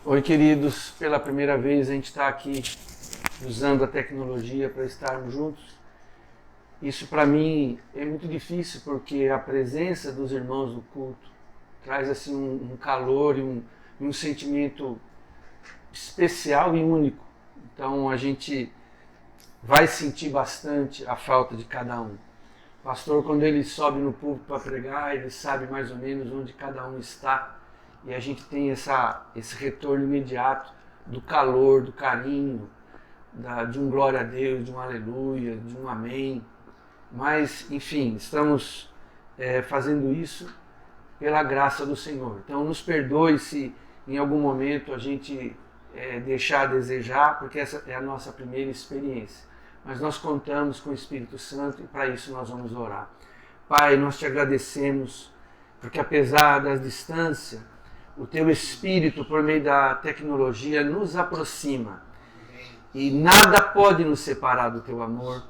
Oi, queridos. Pela primeira vez a gente está aqui usando a tecnologia para estarmos juntos. Isso para mim é muito difícil porque a presença dos irmãos no culto traz assim um calor e um sentimento especial e único. Então a gente vai sentir bastante a falta de cada um. O pastor, quando ele sobe no púlpito para pregar, ele sabe mais ou menos onde cada um está. E a gente tem esse retorno imediato do calor, do carinho, de um glória a Deus, de um aleluia, de um amém. Mas, enfim, estamos fazendo isso pela graça do Senhor. Então, nos perdoe se em algum momento a gente deixar a desejar, porque essa é a nossa primeira experiência. Mas nós contamos com o Espírito Santo e para isso nós vamos orar. Pai, nós te agradecemos, porque apesar da distância, o teu Espírito, por meio da tecnologia, nos aproxima. E nada pode nos separar do teu amor.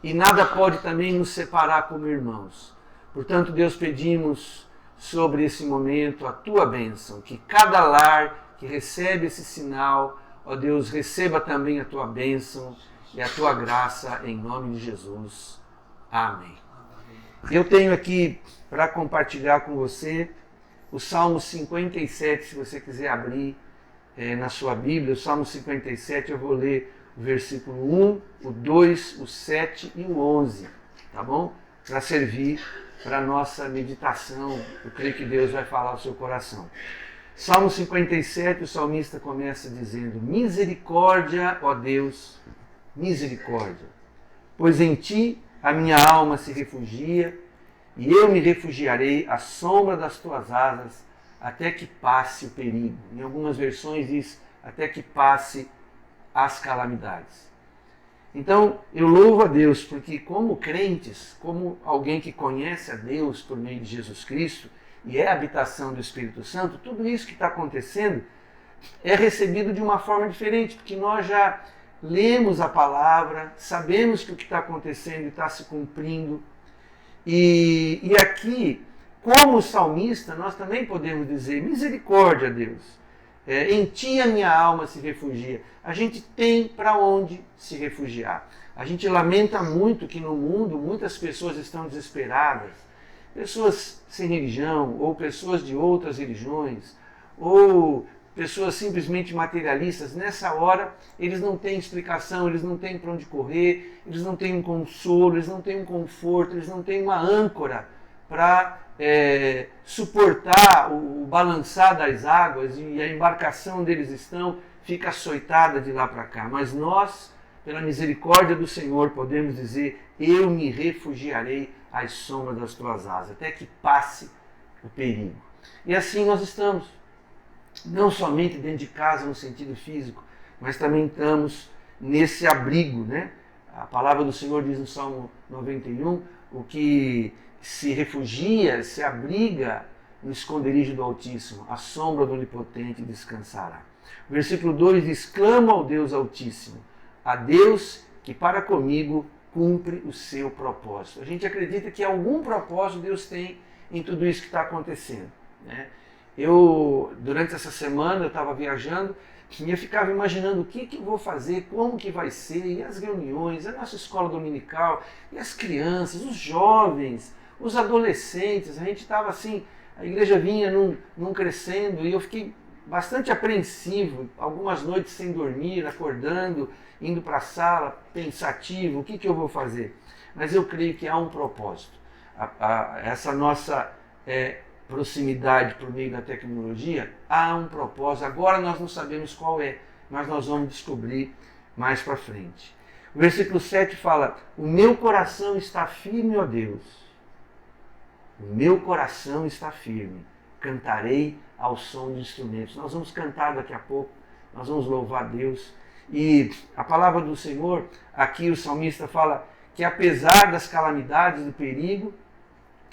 E nada pode também nos separar como irmãos. Portanto, Deus, pedimos sobre esse momento a tua bênção. Que cada lar que recebe esse sinal, ó Deus, receba também a tua bênção e a tua graça em nome de Jesus. Amém. Eu tenho aqui para compartilhar com você o Salmo 57, se você quiser abrir na sua Bíblia, o Salmo 57, eu vou ler o versículo 1, o 2, o 7 e o 11, tá bom? Para servir para a nossa meditação, eu creio que Deus vai falar ao seu coração. Salmo 57, o salmista começa dizendo: misericórdia, ó Deus, misericórdia, pois em ti a minha alma se refugia, e eu me refugiarei à sombra das tuas asas, até que passe o perigo. Em algumas versões diz, até que passe as calamidades. Então, eu louvo a Deus, porque como crentes, como alguém que conhece a Deus por meio de Jesus Cristo, e é a habitação do Espírito Santo, tudo isso que está acontecendo é recebido de uma forma diferente, porque nós já lemos a palavra, sabemos que o que está acontecendo está se cumprindo. E aqui, como salmista, nós também podemos dizer: misericórdia, Deus, em ti a minha alma se refugia. A gente tem para onde se refugiar. A gente lamenta muito que no mundo muitas pessoas estão desesperadas, pessoas sem religião, ou pessoas de outras religiões, ou pessoas simplesmente materialistas. Nessa hora, eles não têm explicação, eles não têm para onde correr, eles não têm um consolo, eles não têm um conforto, eles não têm uma âncora para suportar o balançar das águas, e a embarcação deles fica açoitada de lá para cá. Mas nós, pela misericórdia do Senhor, podemos dizer: eu me refugiarei às sombras das tuas asas, até que passe o perigo. E assim nós estamos. Não somente dentro de casa no sentido físico, mas também estamos nesse abrigo, né? A palavra do Senhor diz no Salmo 91, o que se refugia, se abriga no esconderijo do Altíssimo, a sombra do Onipotente descansará. O versículo 2 diz: clamo ao Deus Altíssimo, a Deus que para comigo cumpre o seu propósito. A gente acredita que algum propósito Deus tem em tudo isso que está acontecendo, né? Durante essa semana, eu estava viajando e eu ficava imaginando o que eu vou fazer, como que vai ser, e as reuniões, a nossa escola dominical, e as crianças, os jovens, os adolescentes. A gente estava assim, a igreja vinha num crescendo, e eu fiquei bastante apreensivo, algumas noites sem dormir, acordando, indo para a sala, pensativo, o que eu vou fazer? Mas eu creio que há um propósito. Essa nossa proximidade por meio da tecnologia, há um propósito. Agora nós não sabemos qual é, mas nós vamos descobrir mais para frente. O versículo 7 fala: o meu coração está firme, ó Deus. O meu coração está firme. Cantarei ao som de instrumentos. Nós vamos cantar daqui a pouco, nós vamos louvar a Deus. E a palavra do Senhor, aqui o salmista fala que apesar das calamidades, do perigo,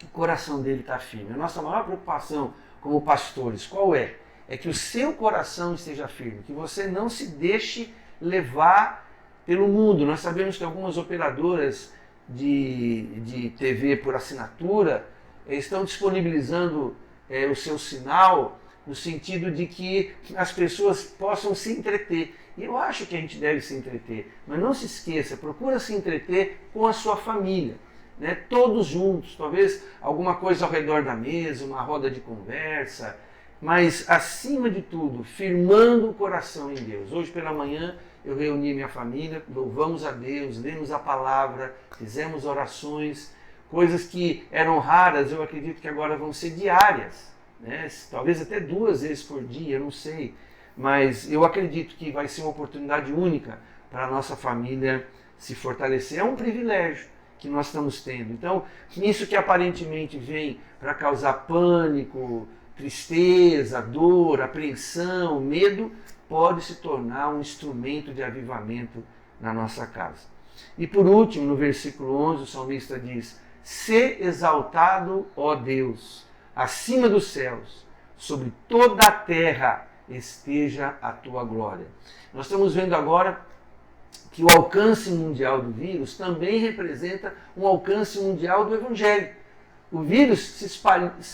o coração dele está firme. A nossa maior preocupação como pastores, qual é? É que o seu coração esteja firme, que você não se deixe levar pelo mundo. Nós sabemos que algumas operadoras de TV por assinatura estão disponibilizando o seu sinal no sentido de que as pessoas possam se entreter. E eu acho que a gente deve se entreter, mas não se esqueça, procura se entreter com a sua família, né? Todos juntos, talvez alguma coisa ao redor da mesa, uma roda de conversa, mas acima de tudo, firmando o coração em Deus. Hoje pela manhã eu reuni minha família, louvamos a Deus, lemos a palavra, fizemos orações, coisas que eram raras, eu acredito que agora vão ser diárias, né? Talvez até 2 vezes por dia, não sei, mas eu acredito que vai ser uma oportunidade única para a nossa família se fortalecer. É um privilégio que nós estamos tendo. Então, isso que aparentemente vem para causar pânico, tristeza, dor, apreensão, medo, pode se tornar um instrumento de avivamento na nossa casa. E por último, no versículo 11, o salmista diz: "Sê exaltado, ó Deus, acima dos céus, sobre toda a terra esteja a tua glória." Nós estamos vendo agora que o alcance mundial do vírus também representa um alcance mundial do Evangelho. O vírus se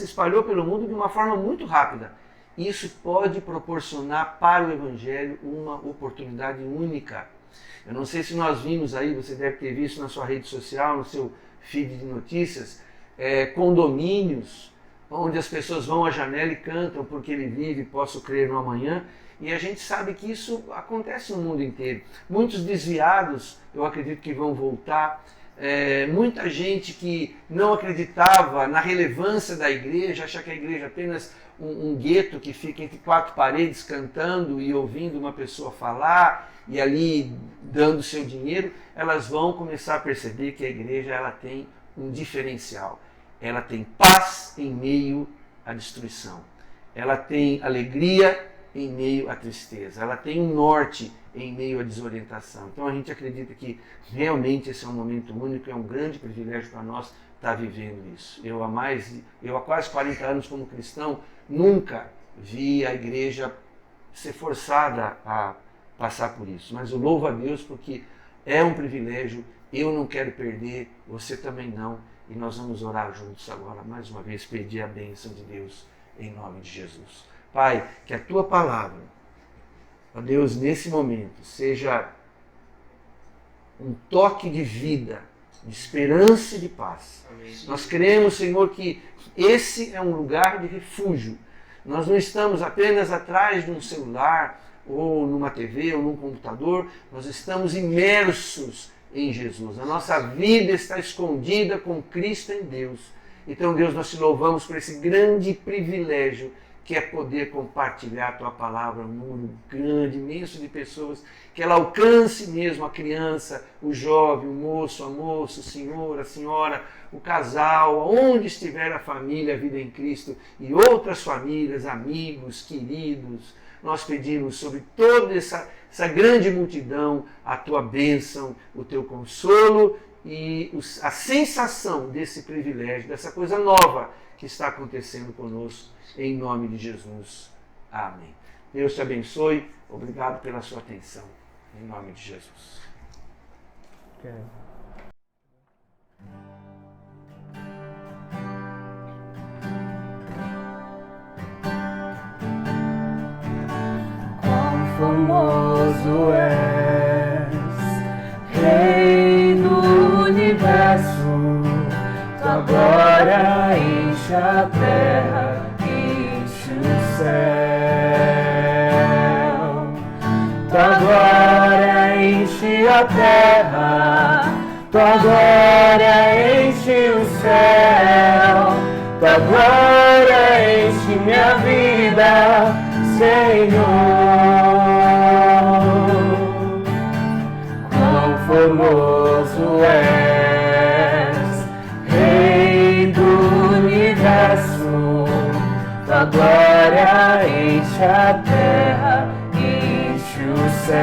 espalhou pelo mundo de uma forma muito rápida. Isso pode proporcionar para o Evangelho uma oportunidade única. Eu não sei se nós vimos aí, você deve ter visto na sua rede social, no seu feed de notícias, condomínios, onde as pessoas vão à janela e cantam "Porque Ele vive, posso crer no amanhã". E a gente sabe que isso acontece no mundo inteiro. Muitos desviados, eu acredito que vão voltar. Muita gente que não acreditava na relevância da igreja, acha que a igreja é apenas um gueto que fica entre 4 paredes cantando e ouvindo uma pessoa falar e ali dando seu dinheiro, elas vão começar a perceber que a igreja ela tem um diferencial. Ela tem paz em meio à destruição. Ela tem alegria em meio à tristeza. Ela tem um norte em meio à desorientação. Então a gente acredita que realmente esse é um momento único, é um grande privilégio para nós estar vivendo isso. Eu há quase 40 anos como cristão, nunca vi a igreja ser forçada a passar por isso. Mas eu louvo a Deus porque é um privilégio, eu não quero perder, você também não. E nós vamos orar juntos agora, mais uma vez, pedir a bênção de Deus em nome de Jesus. Pai, que a Tua palavra, ó Deus, nesse momento, seja um toque de vida, de esperança e de paz. Amém. Nós cremos, Senhor, que esse é um lugar de refúgio. Nós não estamos apenas atrás de um celular, ou numa TV, ou num computador, nós estamos imersos em Jesus. A nossa vida está escondida com Cristo em Deus. Então, Deus, nós te louvamos por esse grande privilégio que é poder compartilhar a Tua palavra, um número grande, imenso de pessoas, que ela alcance mesmo a criança, o jovem, o moço, a moça, o senhor, a senhora, o casal, onde estiver a família, a vida em Cristo e outras famílias, amigos, queridos. Nós pedimos sobre toda essa grande multidão a Tua bênção, o Teu consolo e a sensação desse privilégio, dessa coisa nova que está acontecendo conosco, em nome de Jesus. Amém. Deus te abençoe. Obrigado pela sua atenção. Em nome de Jesus. Quão famoso és, Rei do Universo, Tua glória enche a terra, enche o céu. Tua glória enche a terra, Tua glória enche o céu. Tua glória enche minha vida, Senhor. Quão famoso és, Rei do Universo, Tua glória enche a terra, enche o céu.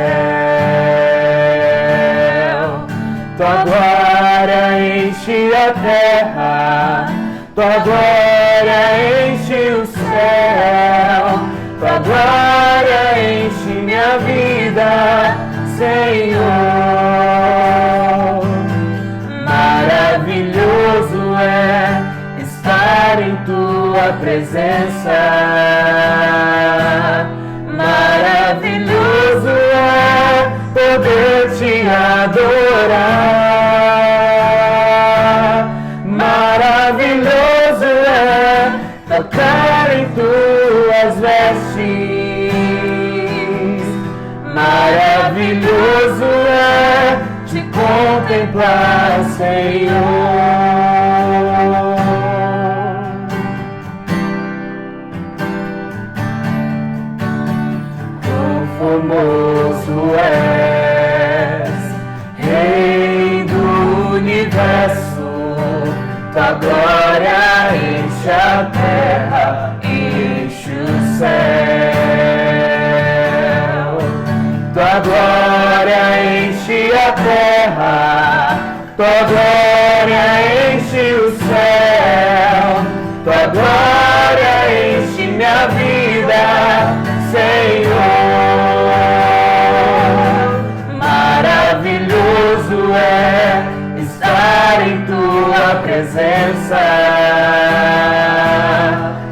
Tua glória enche a terra, Tua glória enche o céu. Tua glória enche minha vida, Senhor. Maravilhoso é estar em Tua tua presença. Maravilhoso é poder te adorar. Maravilhoso é tocar em tuas vestes. Maravilhoso é te contemplar, Senhor. Quão formoso és, Rei do universo, tua glória enche a terra, enche o céu. Tua glória enche a terra, tua glória enche o céu. Tua glória enche minha vida, Senhor. Maravilhoso é estar em tua presença.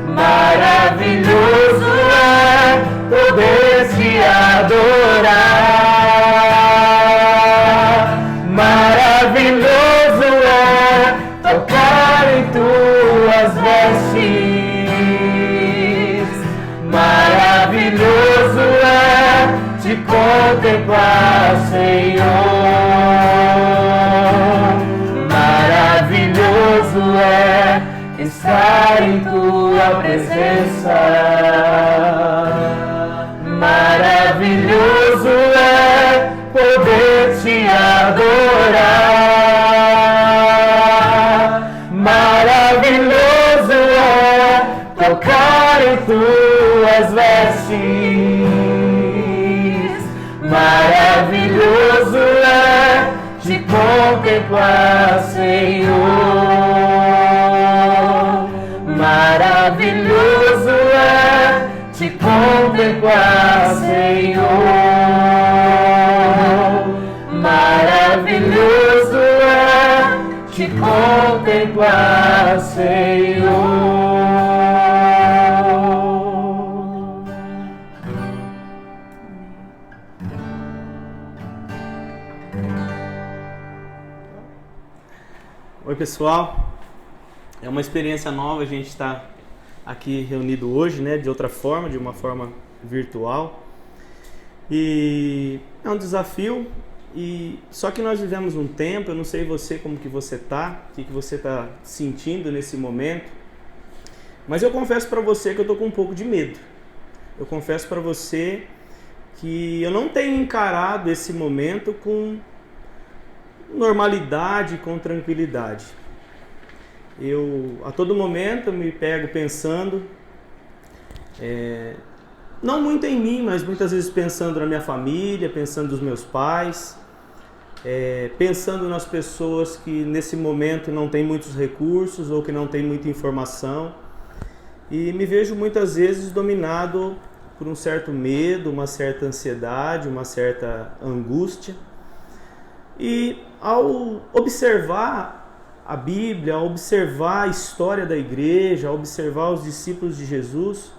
Maravilhoso é poder te adorar. Maravilhoso é tocar em tuas vestes. Maravilhoso é te contemplar, Senhor. Maravilhoso é estar em tua presença. Maravilhoso é poder te adorar. Maravilhoso é tocar em tuas vestes. Maravilhoso é te contemplar, Senhor. Maravilhoso é te contemplar, Senhor. Maravilhoso é te contemplar, Senhor. Oi, pessoal. É uma experiência nova a gente estar aqui reunido hoje, né? De outra forma, de uma forma virtual. E é um desafio. E só que nós vivemos um tempo, eu não sei você como que você tá, o que você tá sentindo nesse momento. Mas eu confesso para você que eu tô com um pouco de medo. Eu confesso para você que eu não tenho encarado esse momento com normalidade, com tranquilidade. Eu a todo momento me pego pensando, não muito em mim, mas muitas vezes pensando na minha família, pensando nos meus pais, pensando nas pessoas que nesse momento não têm muitos recursos ou que não têm muita informação, e me vejo muitas vezes dominado por um certo medo, uma certa ansiedade, uma certa angústia. E ao observar a Bíblia, ao observar a história da igreja, ao observar os discípulos de Jesus,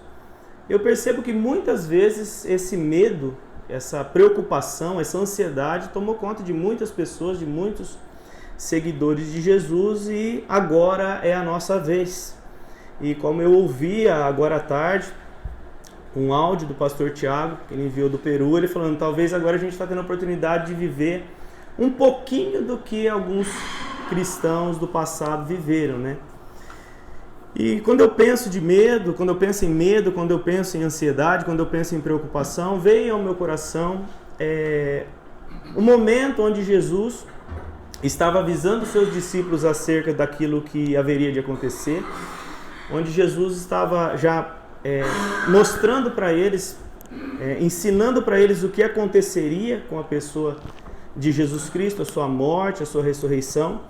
eu percebo que muitas vezes esse medo, essa preocupação, essa ansiedade tomou conta de muitas pessoas, de muitos seguidores de Jesus, e agora é a nossa vez. E como eu ouvia agora à tarde um áudio do pastor Tiago, que ele enviou do Peru, ele falando, talvez agora a gente está tendo a oportunidade de viver um pouquinho do que alguns cristãos do passado viveram, né? E quando eu penso de medo, quando eu penso em medo, quando eu penso em ansiedade, quando eu penso em preocupação, veio ao meu coração o momento onde Jesus estava avisando seus discípulos acerca daquilo que haveria de acontecer, onde Jesus estava já mostrando para eles, ensinando para eles o que aconteceria com a pessoa de Jesus Cristo, a sua morte, a sua ressurreição,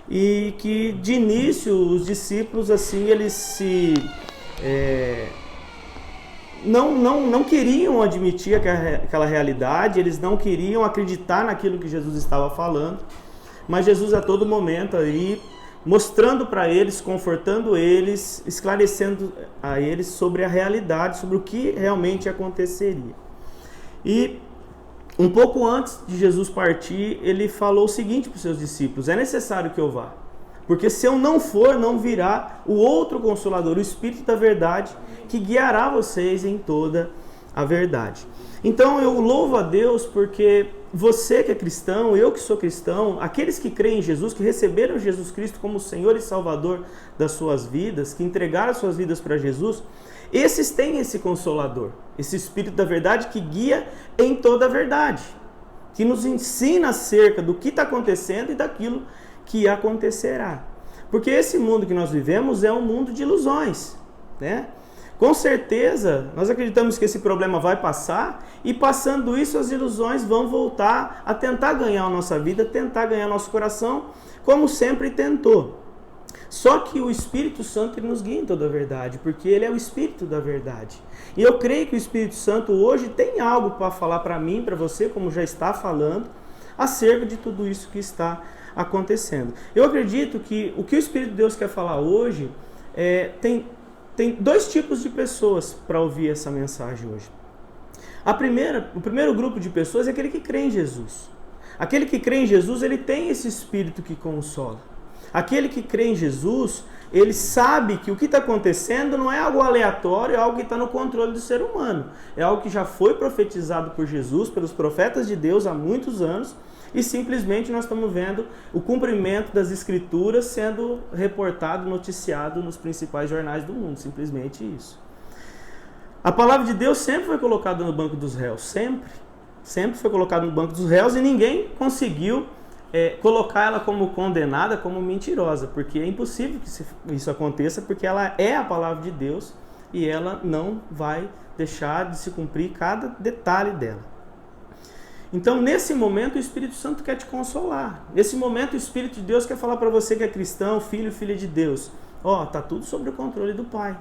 e que de início os discípulos assim eles não queriam admitir aquela realidade, eles não queriam acreditar naquilo que Jesus estava falando, mas Jesus a todo momento aí mostrando para eles, confortando eles, esclarecendo a eles sobre a realidade, sobre o que realmente aconteceria. E um pouco antes de Jesus partir, ele falou o seguinte para os seus discípulos: é necessário que eu vá, porque se eu não for, não virá o outro Consolador, o Espírito da verdade, que guiará vocês em toda a verdade. Então eu louvo a Deus porque você que é cristão, eu que sou cristão, aqueles que creem em Jesus, que receberam Jesus Cristo como Senhor e Salvador das suas vidas, que entregaram as suas vidas para Jesus, esses têm esse Consolador, esse Espírito da verdade que guia em toda a verdade, que nos ensina acerca do que está acontecendo e daquilo que acontecerá. Porque esse mundo que nós vivemos é um mundo de ilusões, né? Com certeza, nós acreditamos que esse problema vai passar e passando isso, as ilusões vão voltar a tentar ganhar a nossa vida, tentar ganhar nosso coração, como sempre tentou. Só que o Espírito Santo ele nos guia em toda a verdade, porque ele é o Espírito da verdade. E eu creio que o Espírito Santo hoje tem algo para falar para mim, para você, como já está falando, acerca de tudo isso que está acontecendo. Eu acredito que o que o Espírito de Deus quer falar hoje tem dois tipos de pessoas para ouvir essa mensagem hoje. O primeiro grupo de pessoas é aquele que crê em Jesus. Aquele que crê em Jesus, ele tem esse Espírito que consola. Aquele que crê em Jesus, ele sabe que o que está acontecendo não é algo aleatório, é algo que está no controle do ser humano. É algo que já foi profetizado por Jesus, pelos profetas de Deus há muitos anos, e simplesmente nós estamos vendo o cumprimento das Escrituras sendo reportado, noticiado nos principais jornais do mundo, simplesmente isso. A palavra de Deus sempre foi colocada no banco dos réus, sempre foi colocada no banco dos réus e ninguém conseguiu colocar ela como condenada, como mentirosa, porque é impossível que isso aconteça, porque ela é a palavra de Deus e ela não vai deixar de se cumprir cada detalhe dela. Então, nesse momento, o Espírito Santo quer te consolar. Nesse momento, o Espírito de Deus quer falar para você que é cristão, filho e filha de Deus. Está tudo sob o controle do Pai.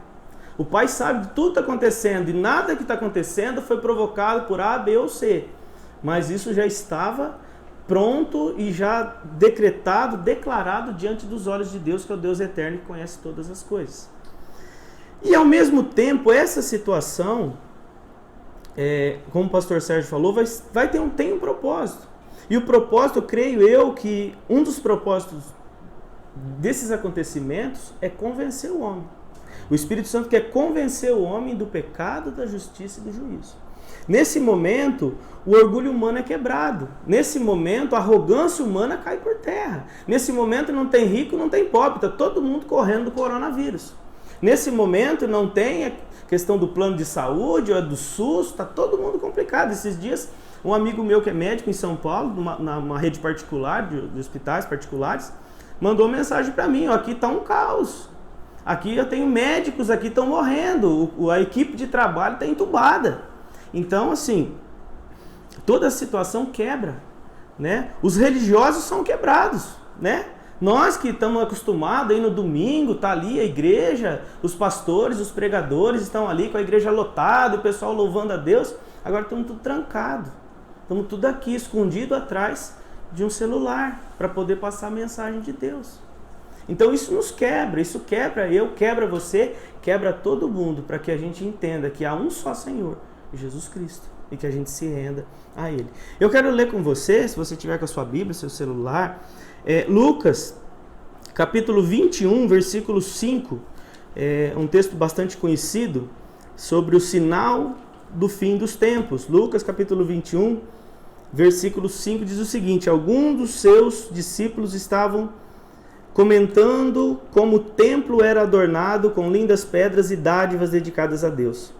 O Pai sabe de tudo que está acontecendo e nada que está acontecendo foi provocado por A, B ou C. Mas isso já estava pronto e já decretado, declarado diante dos olhos de Deus, que é o Deus eterno que conhece todas as coisas. E ao mesmo tempo, essa situação, como o pastor Sérgio falou, tem um propósito. E o propósito, creio eu, que um dos propósitos desses acontecimentos é convencer o homem. O Espírito Santo quer convencer o homem do pecado, da justiça e do juízo. Nesse momento, o orgulho humano é quebrado. Nesse momento, a arrogância humana cai por terra. Nesse momento, não tem rico, não tem pobre. Está todo mundo correndo do coronavírus. Nesse momento, não tem a questão do plano de saúde ou do SUS. Está todo mundo complicado. Esses dias, um amigo meu que é médico em São Paulo, numa rede particular, de hospitais particulares, mandou mensagem para mim: aqui está um caos. Aqui eu tenho médicos, aqui estão morrendo. A equipe de trabalho está entubada. Então, assim, toda a situação quebra, né? Os religiosos são quebrados, né? Nós que estamos acostumados aí no domingo, tá ali a igreja, os pastores, os pregadores estão ali com a igreja lotada, o pessoal louvando a Deus. Agora estamos tudo trancado, estamos tudo aqui, escondido atrás de um celular, para poder passar a mensagem de Deus. Então isso nos quebra, isso quebra eu, quebra você, quebra todo mundo, para que a gente entenda que há um só Senhor, Jesus Cristo, e que a gente se renda a Ele. Eu quero ler com você, se você tiver com a sua Bíblia, seu celular, Lucas, capítulo 21, versículo 5, um texto bastante conhecido, sobre o sinal do fim dos tempos. Lucas, capítulo 21, versículo 5, diz o seguinte: alguns dos seus discípulos estavam comentando como o templo era adornado com lindas pedras e dádivas dedicadas a Deus.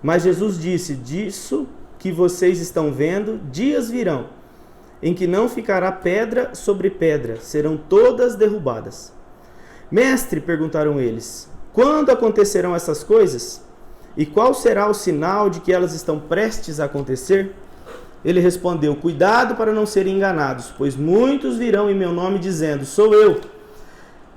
Mas Jesus disse: disso que vocês estão vendo, dias virão, em que não ficará pedra sobre pedra, serão todas derrubadas. Mestre, perguntaram eles, quando acontecerão essas coisas? E qual será o sinal de que elas estão prestes a acontecer? Ele respondeu: cuidado para não serem enganados, pois muitos virão em meu nome dizendo: sou eu,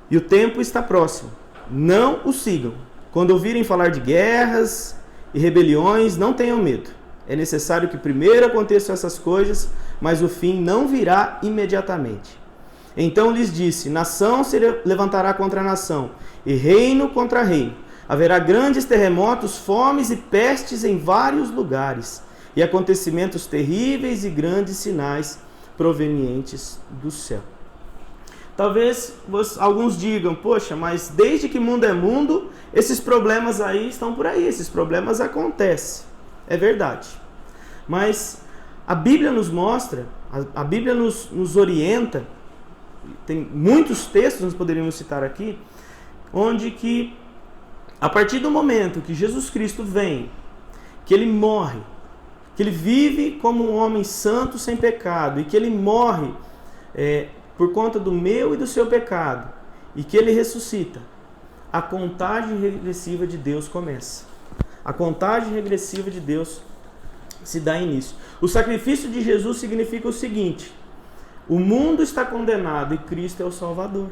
e o tempo está próximo. Não o sigam. Quando ouvirem falar de guerras e rebeliões, não tenham medo. É necessário que primeiro aconteçam essas coisas, mas o fim não virá imediatamente. Então lhes disse: nação se levantará contra nação, e reino contra reino. Haverá grandes terremotos, fomes e pestes em vários lugares, e acontecimentos terríveis e grandes sinais provenientes do céu. Talvez alguns digam: poxa, mas desde que mundo é mundo, esses problemas aí estão por aí, esses problemas acontecem. É verdade. Mas a Bíblia nos mostra, a Bíblia nos orienta, tem muitos textos, nós poderíamos citar aqui, onde que a partir do momento que Jesus Cristo vem, que Ele morre, que Ele vive como um homem santo sem pecado, e que Ele morre por conta do meu e do seu pecado, e que Ele ressuscita, a contagem regressiva de Deus começa. A contagem regressiva de Deus se dá início. O sacrifício de Jesus significa o seguinte: o mundo está condenado e Cristo é o Salvador.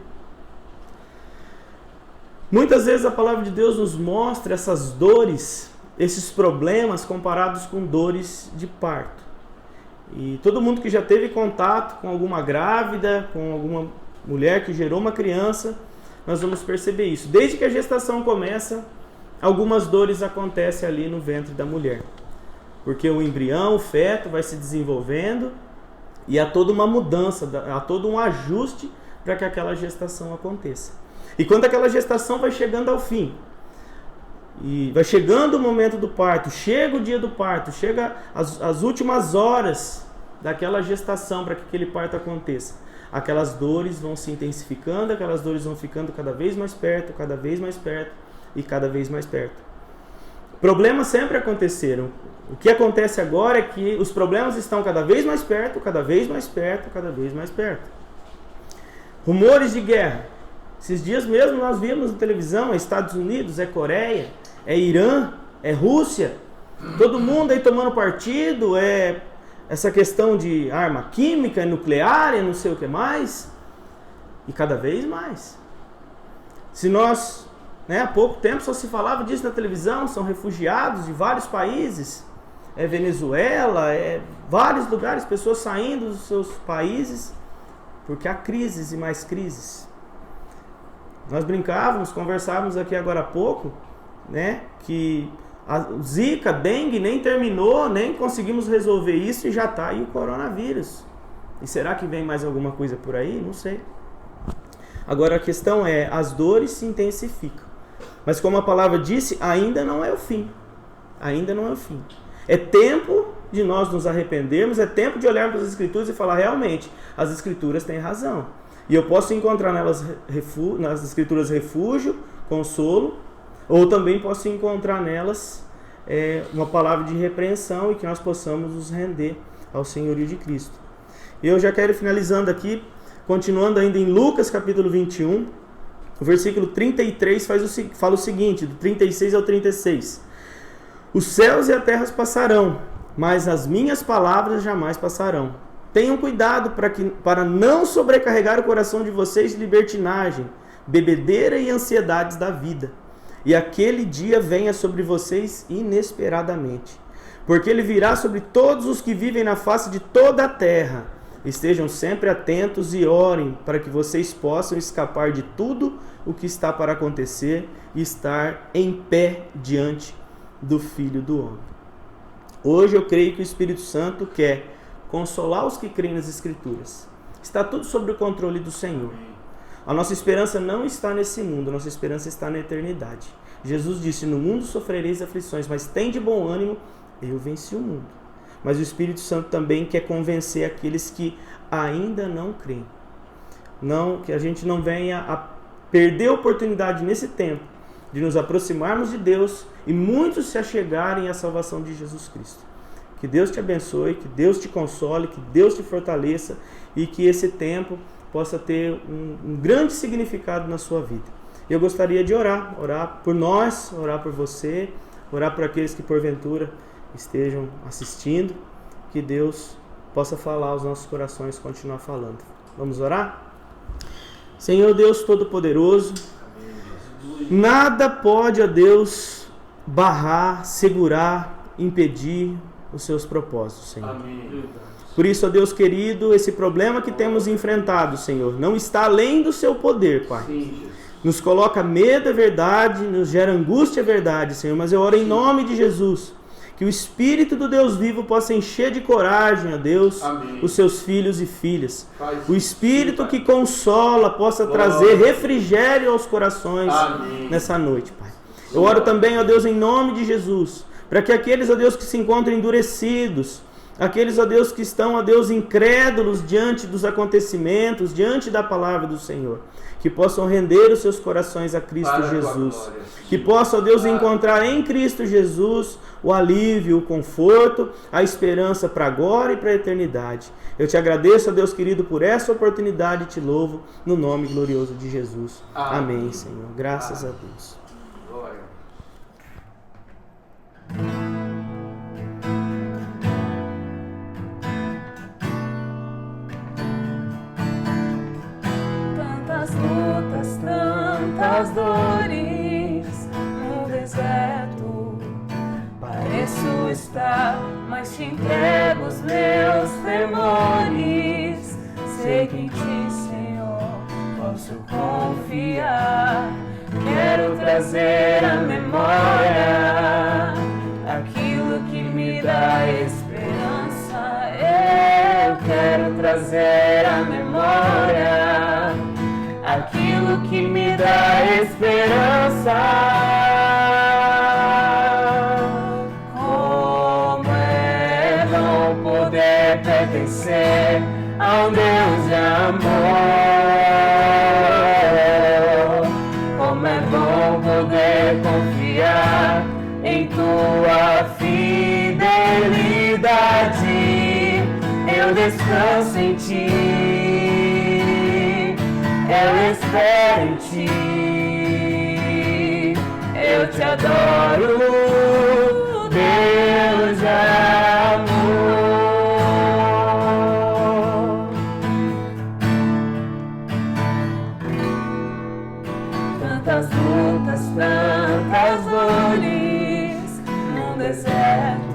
Muitas vezes a palavra de Deus nos mostra essas dores, esses problemas comparados com dores de parto. E todo mundo que já teve contato com alguma grávida, com alguma mulher que gerou uma criança, nós vamos perceber isso. Desde que a gestação começa, algumas dores acontecem ali no ventre da mulher. Porque o embrião, o feto vai se desenvolvendo e há toda uma mudança, há todo um ajuste para que aquela gestação aconteça. E quando aquela gestação vai chegando ao fim, e vai chegando o momento do parto, chega o dia do parto, chega as últimas horas daquela gestação para que aquele parto aconteça, aquelas dores vão se intensificando, aquelas dores vão ficando cada vez mais perto e cada vez mais perto. Problemas sempre aconteceram. O que acontece agora é que os problemas estão cada vez mais perto, cada vez mais perto, cada vez mais perto. Rumores de guerra. Esses dias mesmo nós vimos na televisão: é Estados Unidos, é Coreia, é Irã, é Rússia. Todo mundo aí tomando partido, essa questão de arma química, nuclear e não sei o que mais. E cada vez mais. Se nós, há pouco tempo só se falava disso na televisão, são refugiados de vários países. É Venezuela, vários lugares, pessoas saindo dos seus países, porque há crises e mais crises. Nós brincávamos, conversávamos aqui agora há pouco, que a Zika, dengue nem terminou, nem conseguimos resolver isso e já está aí o coronavírus. E será que vem mais alguma coisa por aí? Não sei. Agora a questão é, as dores se intensificam. Mas como a palavra disse, ainda não é o fim. Ainda não é o fim. É tempo de nós nos arrependermos, é tempo de olharmos para as Escrituras e falar: realmente, as Escrituras têm razão. E eu posso encontrar nas Escrituras refúgio, consolo, ou também posso encontrar nelas uma palavra de repreensão e que nós possamos nos render ao senhorio de Cristo. Eu já quero ir finalizando aqui, continuando ainda em Lucas capítulo 21, o versículo 33 fala o seguinte, do 36 ao 36. Os céus e a terra passarão, mas as minhas palavras jamais passarão. Tenham cuidado para não sobrecarregar o coração de vocês de libertinagem, bebedeira e ansiedades da vida. E aquele dia venha sobre vocês inesperadamente. Porque ele virá sobre todos os que vivem na face de toda a terra. Estejam sempre atentos e orem para que vocês possam escapar de tudo o que está para acontecer e estar em pé diante do Filho do Homem. Hoje eu creio que o Espírito Santo quer consolar os que creem nas Escrituras. Está tudo sob o controle do Senhor. A nossa esperança não está nesse mundo, a nossa esperança está na eternidade. Jesus disse: no mundo sofrereis aflições, mas tende bom ânimo, eu venci o mundo. Mas o Espírito Santo também quer convencer aqueles que ainda não creem. Que a gente não venha a perder a oportunidade nesse tempo de nos aproximarmos de Deus e muitos se achegarem à salvação de Jesus Cristo. Que Deus te abençoe, que Deus te console, que Deus te fortaleça e que esse tempo possa ter um grande significado na sua vida. Eu gostaria de orar por nós, orar por você, orar por aqueles que porventura estejam assistindo, que Deus possa falar aos nossos corações, continuar falando. Vamos orar? Senhor Deus Todo-Poderoso, nada pode, ó Deus, barrar, segurar, impedir os seus propósitos, Senhor. Amém. Por isso, ó Deus querido, esse problema que temos enfrentado, Senhor, não está além do seu poder, Pai. Nos coloca medo, é verdade, nos gera angústia, é verdade, Senhor, mas eu oro em nome de Jesus, que o Espírito do Deus vivo possa encher de coragem, ó Deus, Amém. Os seus filhos e filhas. Faz O Espírito que consola possa trazer refrigério aos corações Amém. nessa noite, Pai. Eu oro também, ó Deus, em nome de Jesus, para que aqueles, ó Deus, que se encontram endurecidos, aqueles, ó Deus, que estão, ó Deus, incrédulos diante dos acontecimentos, diante da palavra do Senhor, que possam render os seus corações a Cristo Para a tua Jesus. glória. Que possam, ó Deus, encontrar em Cristo Jesus o alívio, o conforto, a esperança para agora e para a eternidade. Eu te agradeço, ó Deus querido, por essa oportunidade e te louvo no nome glorioso de Jesus. Amém, Senhor. Graças a Deus. Glória. Tantas lutas, tantas dores no deserto. Pareço estar, mas te entrego os meus temores. Sei que em ti, Senhor, posso confiar. Quero trazer à memória aquilo que me dá esperança. Eu quero trazer à memória aquilo que me dá esperança. Como é bom poder pertencer a um Deus de amor. Como é bom poder confiar em tua fidelidade. Eu descanso em ti, eu espero em ti, eu te adoro, Deus de amor. Tantas lutas, tantas dores num deserto.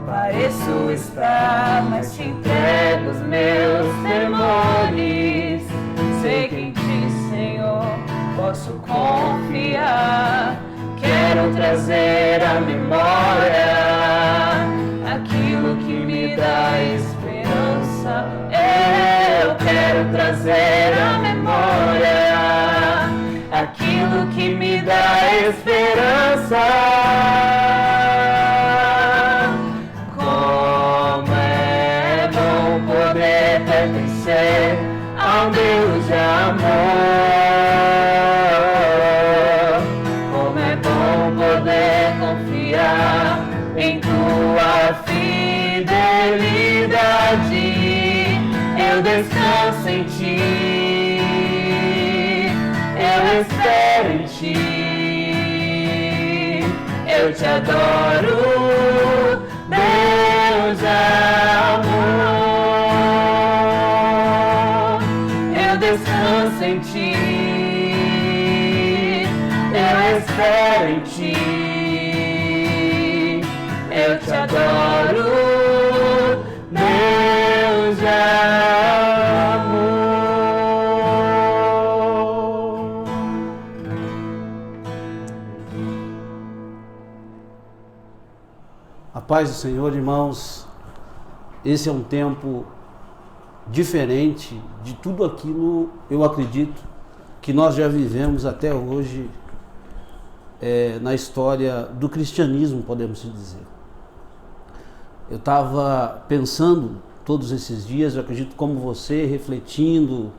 Pareço estar, mas te entrego os meus temores. Sei que em ti, Senhor, posso confiar. Quero trazer à memória aquilo que me dá esperança. Eu quero trazer à memória aquilo que me dá esperança. Como é bom poder pertencer a um Deus de amor. Como é bom poder confiar em tua fidelidade. Eu descanso em ti, eu espero em ti, eu te adoro, Deus de amor. Eu descanso em ti, eu espero em ti, eu te adoro, Deus de amor. A paz do Senhor, irmãos. Esse é um tempo diferente de tudo aquilo, eu acredito, que nós já vivemos até hoje na história do cristianismo, podemos dizer. Eu estava pensando todos esses dias, eu acredito como você, refletindo,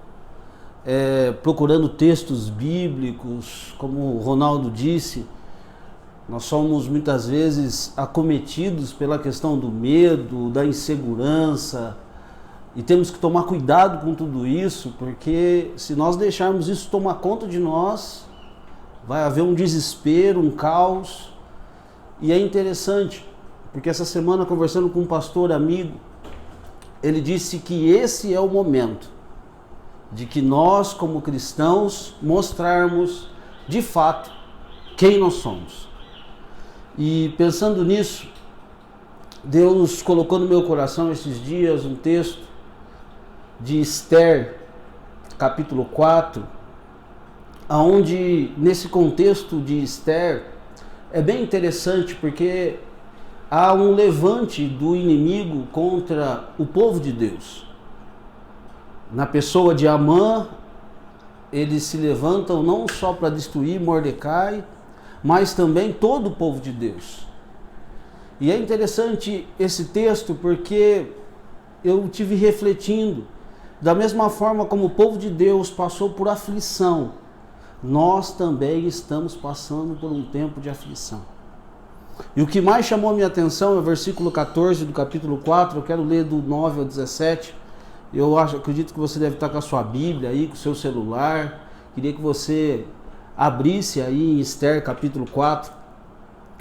procurando textos bíblicos, como o Ronaldo disse. Nós somos muitas vezes acometidos pela questão do medo, da insegurança, e temos que tomar cuidado com tudo isso, porque se nós deixarmos isso tomar conta de nós, vai haver um desespero, um caos. E é interessante, porque essa semana, conversando com um pastor amigo, ele disse que esse é o momento de que nós, como cristãos, mostrarmos de fato quem nós somos. E pensando nisso, Deus colocou no meu coração esses dias um texto de Esther, capítulo 4, onde nesse contexto de Esther é bem interessante porque há um levante do inimigo contra o povo de Deus. Na pessoa de Amã, eles se levantam não só para destruir Mordecai, mas também todo o povo de Deus. E é interessante esse texto porque eu tive refletindo, da mesma forma como o povo de Deus passou por aflição, nós também estamos passando por um tempo de aflição. E o que mais chamou a minha atenção é o versículo 14 do capítulo 4, eu quero ler do 9 ao 17. Eu acredito que você deve estar com a sua Bíblia aí, com o seu celular. Queria que você abrisse aí em Esther capítulo 4,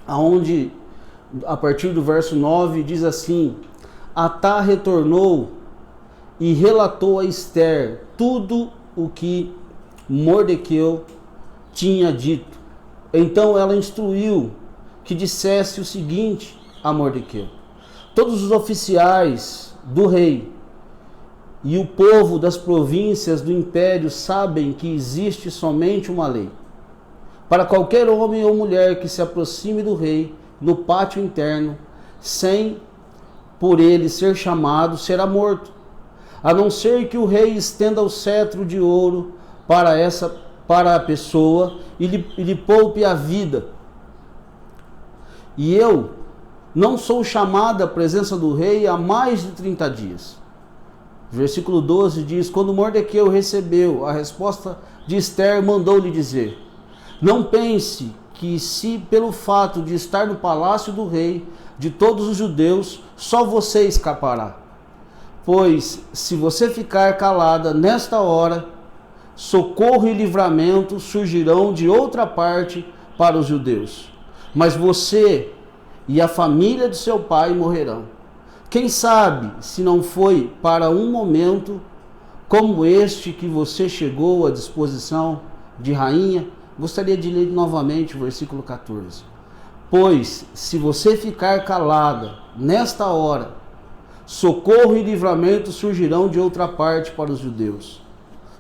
aonde a partir do verso 9 diz assim: Atá retornou e relatou a Esther tudo o que Mordequeu tinha dito. Então ela instruiu que dissesse o seguinte a Mordequeu: todos os oficiais do rei e o povo das províncias do império sabem que existe somente uma lei. Para qualquer homem ou mulher que se aproxime do rei no pátio interno, sem por ele ser chamado, será morto, a não ser que o rei estenda o cetro de ouro para a pessoa e lhe poupe a vida. E eu não sou chamado à presença do rei há mais de 30 dias. Versículo 12 diz: quando Mordequeu recebeu a resposta de Esther, mandou-lhe dizer: não pense que se pelo fato de estar no palácio do rei de todos os judeus, só você escapará. Pois se você ficar calada nesta hora, socorro e livramento surgirão de outra parte para os judeus. Mas você e a família de seu pai morrerão. Quem sabe se não foi para um momento como este que você chegou à disposição de rainha? Gostaria de ler novamente o versículo 14. Pois se você ficar calada nesta hora, socorro e livramento surgirão de outra parte para os judeus.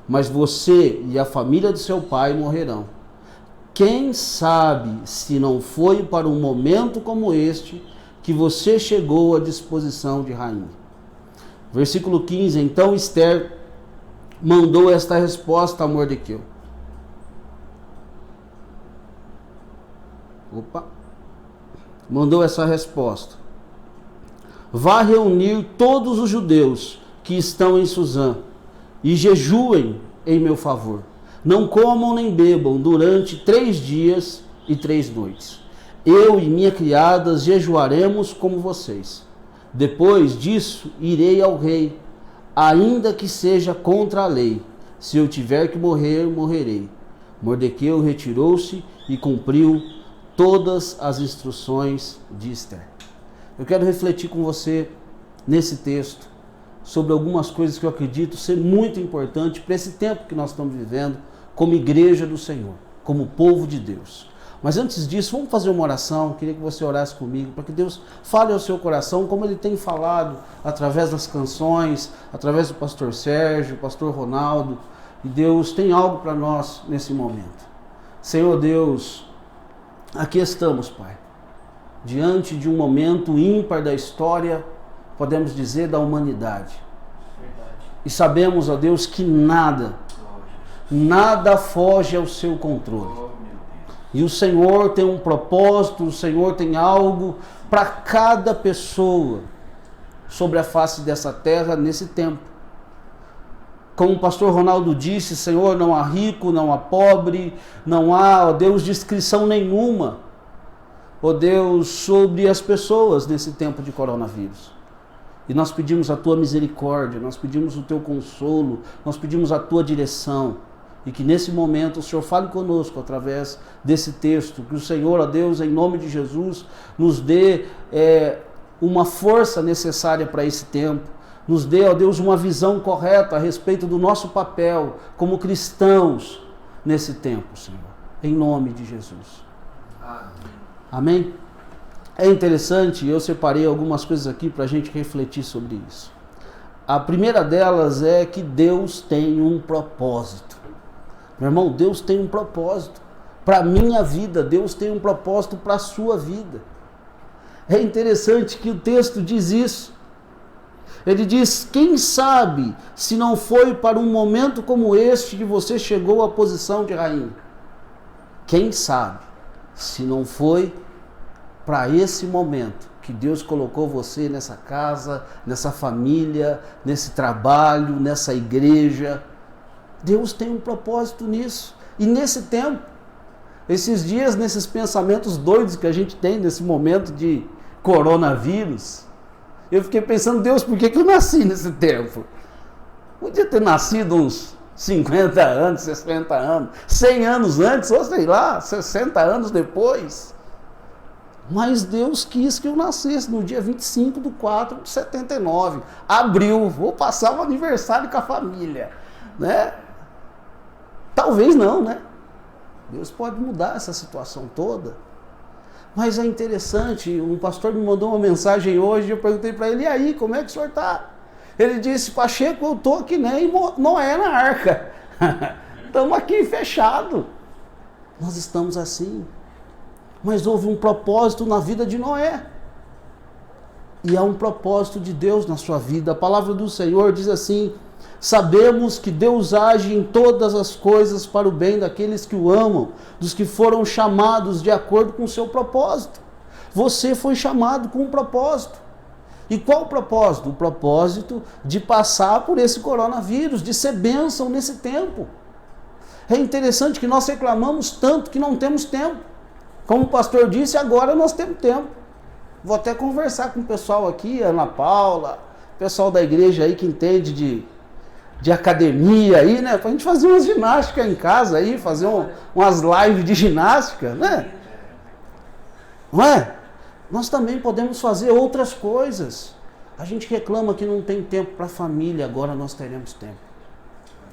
Mas você e a família de seu pai morrerão. Quem sabe se não foi para um momento como este que você chegou à disposição de rainha. Versículo 15. Então Esther mandou esta resposta a Mordequeu. Mandou essa resposta: vá reunir todos os judeus que estão em Suzã e jejuem em meu favor. Não comam nem bebam durante 3 dias e 3 noites. Eu e minha criada jejuaremos como vocês. Depois disso, irei ao rei, ainda que seja contra a lei. Se eu tiver que morrer, morrerei. Mordequeu retirou-se e cumpriu todas as instruções de Esther. Eu quero refletir com você nesse texto sobre algumas coisas que eu acredito ser muito importante para esse tempo que nós estamos vivendo como igreja do Senhor, como povo de Deus. Mas antes disso, vamos fazer uma oração. Queria que você orasse comigo para que Deus fale ao seu coração como Ele tem falado através das canções, através do pastor Sérgio, pastor Ronaldo. E Deus tem algo para nós nesse momento. Senhor Deus, aqui estamos, Pai, diante de um momento ímpar da história, podemos dizer, da humanidade. E sabemos, ó Deus, que nada foge ao seu controle. E o Senhor tem um propósito, o Senhor tem algo para cada pessoa sobre a face dessa terra nesse tempo. Como o pastor Ronaldo disse, Senhor, não há rico, não há pobre, não há, ó Deus, descrição nenhuma, ó Deus, sobre as pessoas nesse tempo de coronavírus. E nós pedimos a Tua misericórdia, nós pedimos o Teu consolo, nós pedimos a Tua direção. E que nesse momento o Senhor fale conosco através desse texto. Que o Senhor, ó Deus, em nome de Jesus, nos dê uma força necessária para esse tempo. Nos dê, ó Deus, uma visão correta a respeito do nosso papel como cristãos nesse tempo, Senhor. Em nome de Jesus. Amém? É interessante, eu separei algumas coisas aqui para a gente refletir sobre isso. A primeira delas é que Deus tem um propósito. Meu irmão, Deus tem um propósito. Para a minha vida, Deus tem um propósito para a sua vida. É interessante que o texto diz isso. Ele diz, quem sabe se não foi para um momento como este que você chegou à posição de rainha? Quem sabe se não foi para esse momento que Deus colocou você nessa casa, nessa família, nesse trabalho, nessa igreja. Deus tem um propósito nisso. E nesse tempo, esses dias, nesses pensamentos doidos que a gente tem nesse momento de coronavírus, eu fiquei pensando, Deus, por que eu nasci nesse tempo? Podia ter nascido uns 50 anos, 60 anos, 100 anos antes, ou sei lá, 60 anos depois. Mas Deus quis que eu nascesse no dia 25/4/79. Abril, vou passar o aniversário com a família, né? Talvez não, né? Deus pode mudar essa situação toda. Mas é interessante, um pastor me mandou uma mensagem hoje, eu perguntei para ele, e aí, como é que o senhor está? Ele disse, Pacheco, eu estou que nem Noé na arca. Estamos aqui fechados. Nós estamos assim. Mas houve um propósito na vida de Noé. E há um propósito de Deus na sua vida. A palavra do Senhor diz assim, sabemos que Deus age em todas as coisas para o bem daqueles que o amam, dos que foram chamados de acordo com o seu propósito. Você foi chamado com um propósito. E qual o propósito? O propósito de passar por esse coronavírus, de ser bênção nesse tempo. É interessante que nós reclamamos tanto que não temos tempo. Como o pastor disse, agora nós temos tempo. Vou até conversar com o pessoal aqui, Ana Paula, pessoal da igreja aí que entende de academia aí, né? Pra gente fazer umas ginásticas em casa aí, fazer umas lives de ginástica, né? Não é? Nós também podemos fazer outras coisas. A gente reclama que não tem tempo para a família, agora nós teremos tempo.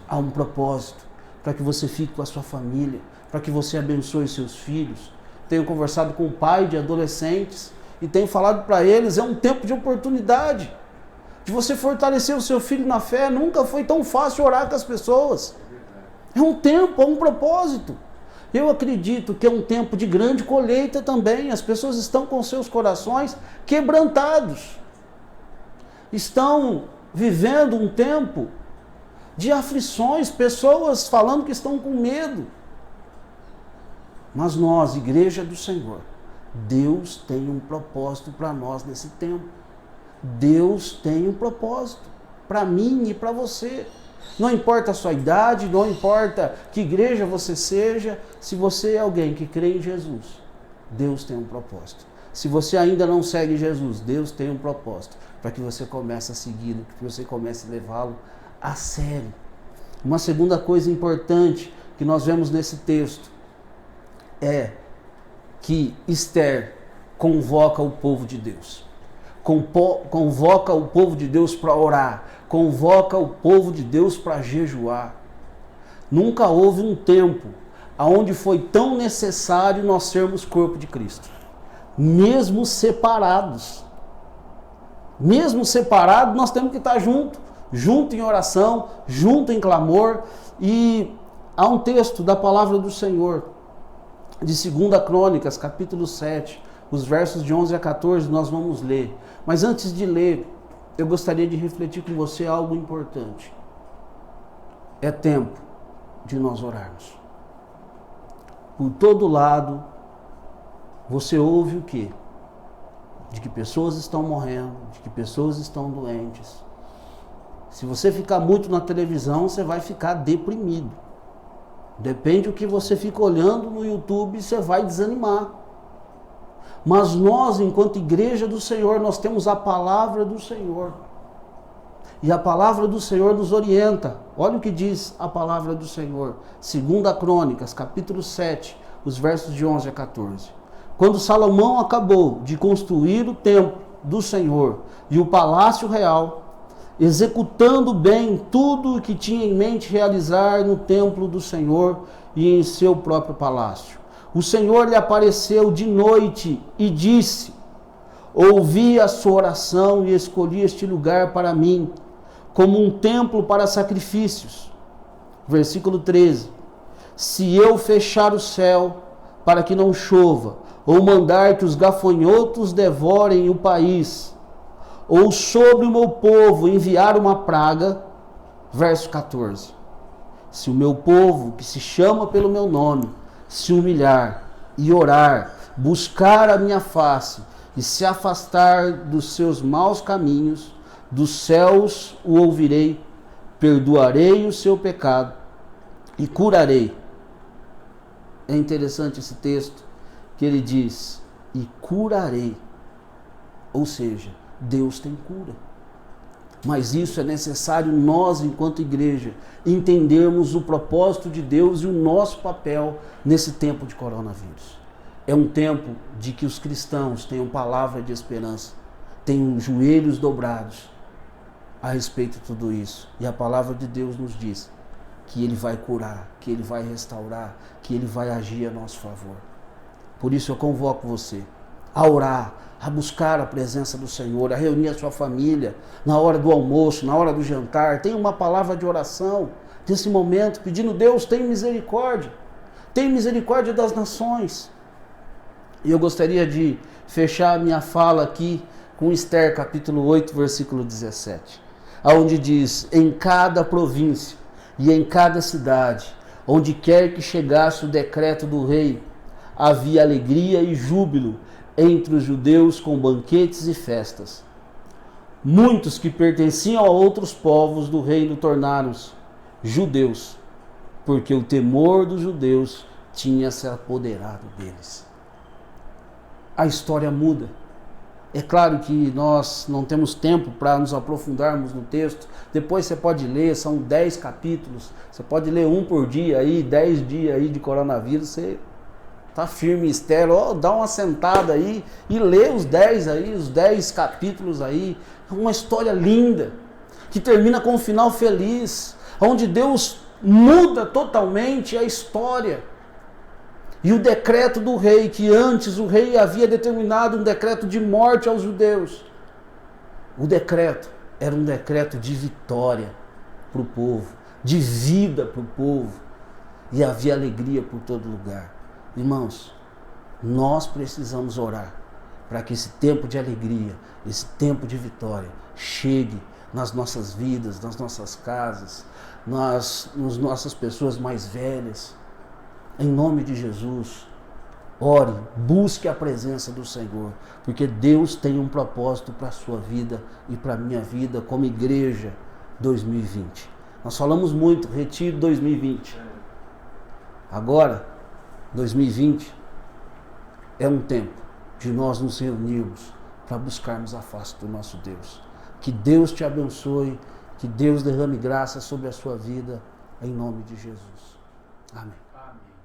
Há um propósito para que você fique com a sua família, para que você abençoe seus filhos. Tenho conversado com o pai de adolescentes e tenho falado para eles, é um tempo de oportunidade, de você fortalecer o seu filho na fé. Nunca foi tão fácil orar com as pessoas. É um tempo, é um propósito. Eu acredito que é um tempo de grande colheita também. As pessoas estão com seus corações quebrantados. Estão vivendo um tempo de aflições, pessoas falando que estão com medo. Mas nós, igreja do Senhor, Deus tem um propósito para nós nesse tempo. Deus tem um propósito para mim e para você. Não importa a sua idade, não importa que igreja você seja, se você é alguém que crê em Jesus, Deus tem um propósito. Se você ainda não segue Jesus, Deus tem um propósito para que você comece a segui-lo, que você comece a levá-lo a sério. Uma segunda coisa importante que nós vemos nesse texto é que Esther convoca o povo de Deus. Convoca o povo de Deus para orar. Convoca o povo de Deus para jejuar. Nunca houve um tempo onde foi tão necessário nós sermos corpo de Cristo. Mesmo separados. Mesmo separados, nós temos que estar junto em oração, junto em clamor. E há um texto da palavra do Senhor, de 2 Crônicas, capítulo 7, os versos de 11 a 14, nós vamos ler. Mas antes de ler, eu gostaria de refletir com você algo importante. É tempo de nós orarmos. Por todo lado, você ouve o quê? De que pessoas estão morrendo, de que pessoas estão doentes. Se você ficar muito na televisão, você vai ficar deprimido. Depende do que você fica olhando no YouTube, você vai desanimar. Mas nós, enquanto igreja do Senhor, nós temos a palavra do Senhor. E a palavra do Senhor nos orienta. Olha o que diz a palavra do Senhor. 2 Crônicas, capítulo 7, os versos de 11 a 14. Quando Salomão acabou de construir o templo do Senhor e o palácio real, executando bem tudo o que tinha em mente realizar no templo do Senhor e em seu próprio palácio, o Senhor lhe apareceu de noite e disse, ouvi a sua oração e escolhi este lugar para mim, como um templo para sacrifícios. Versículo 13. Se eu fechar o céu para que não chova, ou mandar que os gafanhotos devorem o país, ou sobre o meu povo enviar uma praga, verso 14. Se o meu povo, que se chama pelo meu nome, se humilhar e orar, buscar a minha face e se afastar dos seus maus caminhos, dos céus o ouvirei, perdoarei o seu pecado e curarei. É interessante esse texto que ele diz, e curarei. Ou seja, Deus tem cura. Mas isso é necessário nós, enquanto igreja, entendermos o propósito de Deus e o nosso papel nesse tempo de coronavírus. É um tempo de que os cristãos tenham palavra de esperança, tenham joelhos dobrados a respeito de tudo isso. E a palavra de Deus nos diz que Ele vai curar, que Ele vai restaurar, que Ele vai agir a nosso favor. Por isso eu convoco você a orar, a buscar a presença do Senhor, a reunir a sua família na hora do almoço, na hora do jantar. Tenha uma palavra de oração nesse momento, pedindo: Deus, tem misericórdia das nações. E eu gostaria de fechar a minha fala aqui com Esther capítulo 8, versículo 17, onde diz: em cada província e em cada cidade, onde quer que chegasse o decreto do rei, havia alegria e júbilo entre os judeus com banquetes e festas. Muitos que pertenciam a outros povos do reino tornaram-se judeus, porque o temor dos judeus tinha se apoderado deles. A história muda. É claro que nós não temos tempo para nos aprofundarmos no texto. Depois você pode ler, são 10 capítulos. Você pode ler um por dia aí, 10 dias aí de coronavírus, você tá firme e estéril, dá uma sentada aí e lê os 10 capítulos aí. É uma história linda, que termina com um final feliz, onde Deus muda totalmente a história. E o decreto do rei, que antes o rei havia determinado um decreto de morte aos judeus, o decreto era um decreto de vitória para o povo, de vida para o povo, e havia alegria por todo lugar. Irmãos, nós precisamos orar para que esse tempo de alegria, esse tempo de vitória chegue nas nossas vidas, nas nossas casas, nas nossas pessoas mais velhas. Em nome de Jesus, ore, busque a presença do Senhor, porque Deus tem um propósito para a sua vida e para a minha vida como igreja 2020. Nós falamos muito, Retiro 2020. Agora, 2020 é um tempo de nós nos reunirmos para buscarmos a face do nosso Deus. Que Deus te abençoe, que Deus derrame graça sobre a sua vida, em nome de Jesus. Amém. Amém.